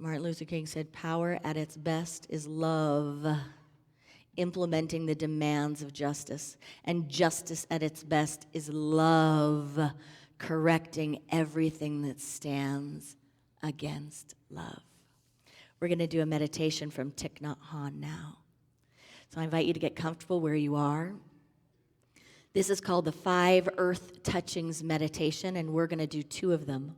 Martin Luther King said, power at its best is love, implementing the demands of justice. And justice at its best is love, correcting everything that stands against love. We're going to do a meditation from Thich Nhat Hanh now. So I invite you to get comfortable where you are. This is called the 5 Earth Touchings meditation, and we're going to do 2 of them.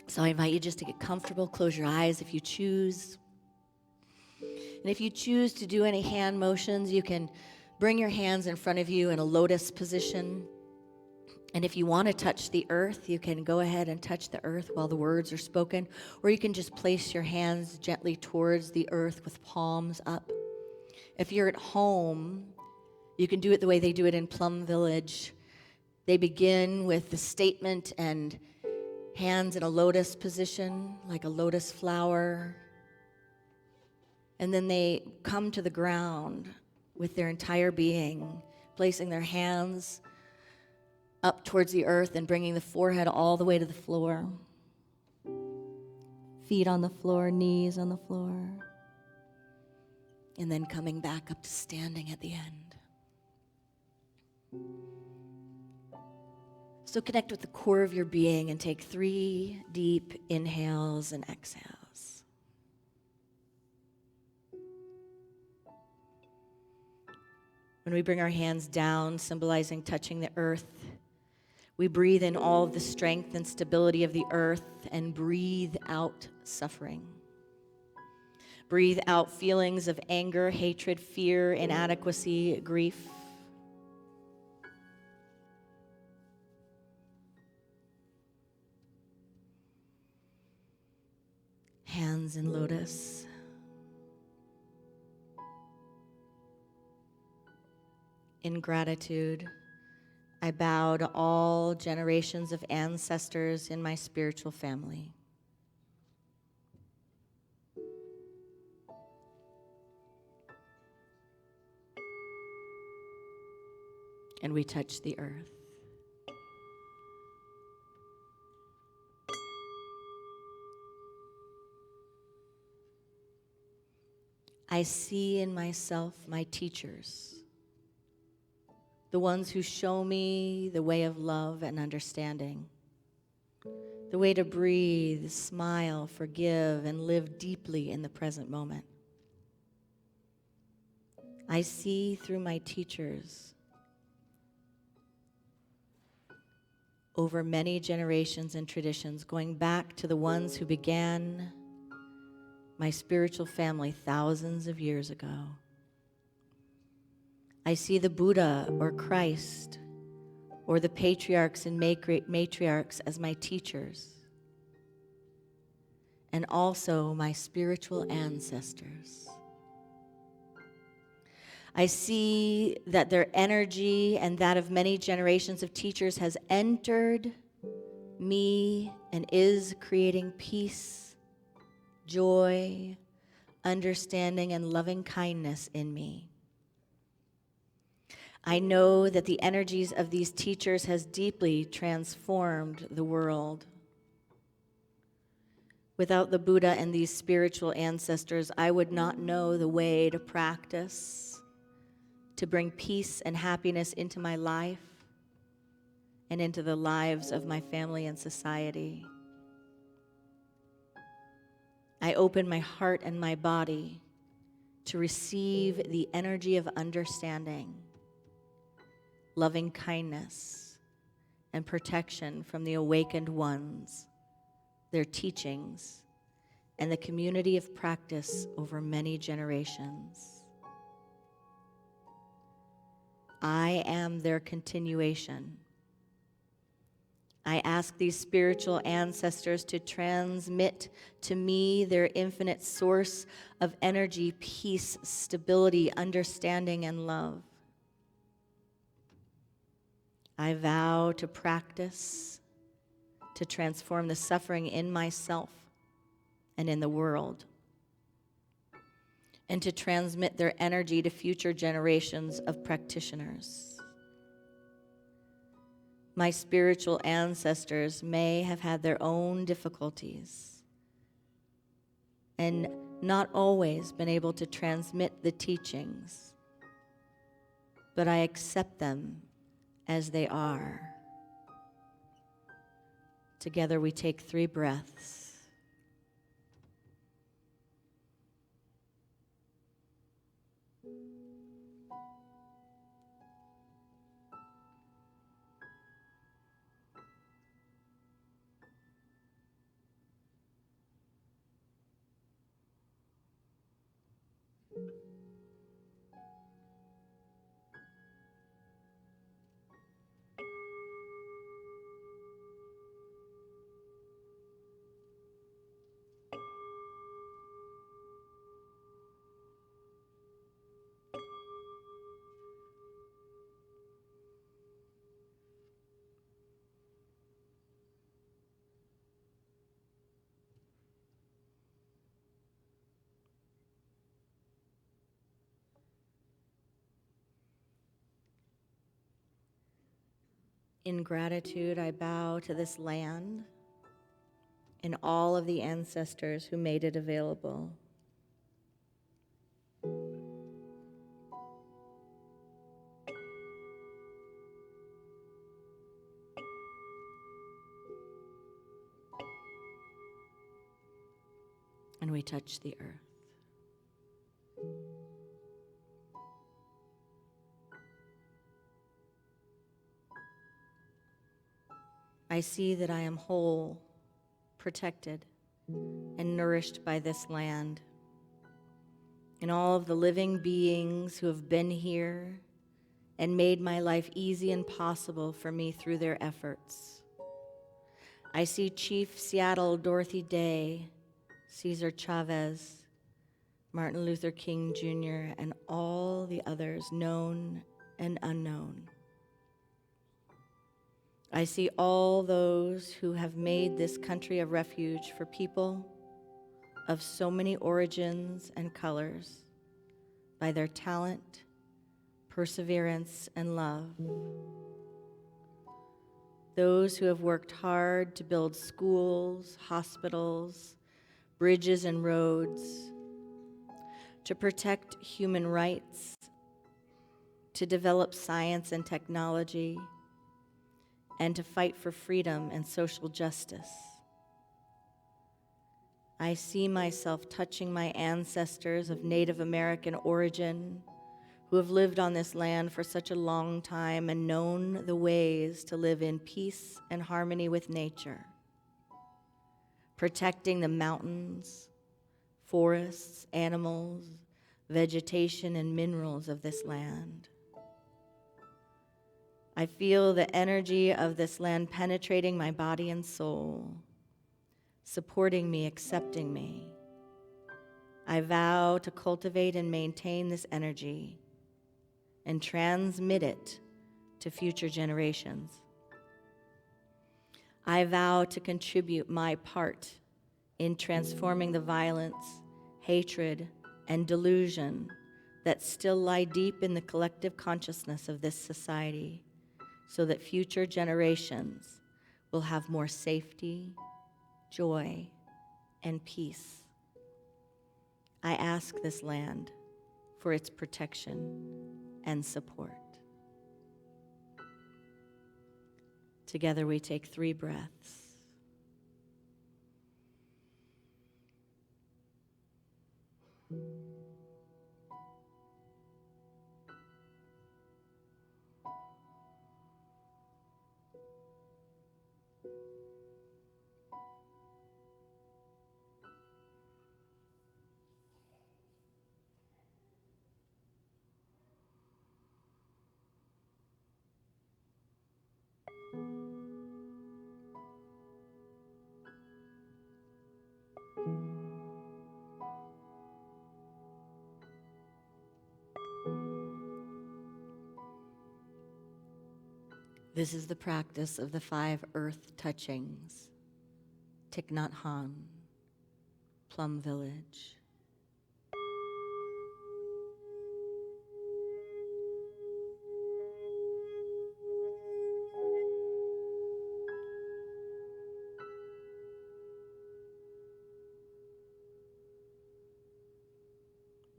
So I invite you just to get comfortable, close your eyes if you choose. And if you choose to do any hand motions, you can bring your hands in front of you in a lotus position. And if you want to touch the earth, you can go ahead and touch the earth while the words are spoken, or you can just place your hands gently towards the earth with palms up. If you're at home, you can do it the way they do it in Plum Village. They begin with the statement and hands in a lotus position, like a lotus flower. And then they come to the ground with their entire being, placing their hands up towards the earth and bringing the forehead all the way to the floor. Feet on the floor, knees on the floor. And then coming back up to standing at the end. So connect with the core of your being and take 3 deep inhales and exhales. When we bring our hands down, symbolizing touching the earth, we breathe in all of the strength and stability of the earth and breathe out suffering. Breathe out feelings of anger, hatred, fear, inadequacy, grief. Hands in lotus. In gratitude, I bow to all generations of ancestors in my spiritual family. And we touch the earth. I see in myself my teachers, the ones who show me the way of love and understanding, the way to breathe, smile, forgive, and live deeply in the present moment. I see through my teachers over many generations and traditions, going back to the ones who began my spiritual family thousands of years ago. I see the Buddha or Christ or the patriarchs and matriarchs as my teachers, and also my spiritual ancestors. I see that their energy and that of many generations of teachers has entered me and is creating peace, joy, understanding, and loving kindness in me. I know that the energies of these teachers has deeply transformed the world. Without the Buddha and these spiritual ancestors, I would not know the way to practice, to bring peace and happiness into my life and into the lives of my family and society. I open my heart and my body to receive the energy of understanding, loving kindness, and protection from the awakened ones, their teachings, and the community of practice over many generations. I am their continuation. I ask these spiritual ancestors to transmit to me their infinite source of energy, peace, stability, understanding, and love. I vow to practice, to transform the suffering in myself and in the world, and to transmit their energy to future generations of practitioners. My spiritual ancestors may have had their own difficulties and not always been able to transmit the teachings, but I accept them as they are. Together we take 3 breaths. In gratitude, I bow to this land and all of the ancestors who made it available. And we touch the earth. I see that I am whole, protected, and nourished by this land, and all of the living beings who have been here and made my life easy and possible for me through their efforts. I see Chief Seattle Dorothy Day, Cesar Chavez, Martin Luther King Jr., and all the others known and unknown. I see all those who have made this country a refuge for people of so many origins and colors by their talent, perseverance, and love. Those who have worked hard to build schools, hospitals, bridges, and roads, to protect human rights, to develop science and technology, and to fight for freedom and social justice. I see myself touching my ancestors of Native American origin who have lived on this land for such a long time and known the ways to live in peace and harmony with nature, protecting the mountains, forests, animals, vegetation, and minerals of this land. I feel the energy of this land penetrating my body and soul, supporting me, accepting me. I vow to cultivate and maintain this energy and transmit it to future generations. I vow to contribute my part in transforming the violence, hatred, and delusion that still lie deep in the collective consciousness of this society, so that future generations will have more safety, joy, and peace. I ask this land for its protection and support. Together we take 3 breaths. This is the practice of the 5 earth touchings. Thich Nhat Hanh, Plum Village.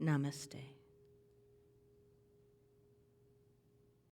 Namaste.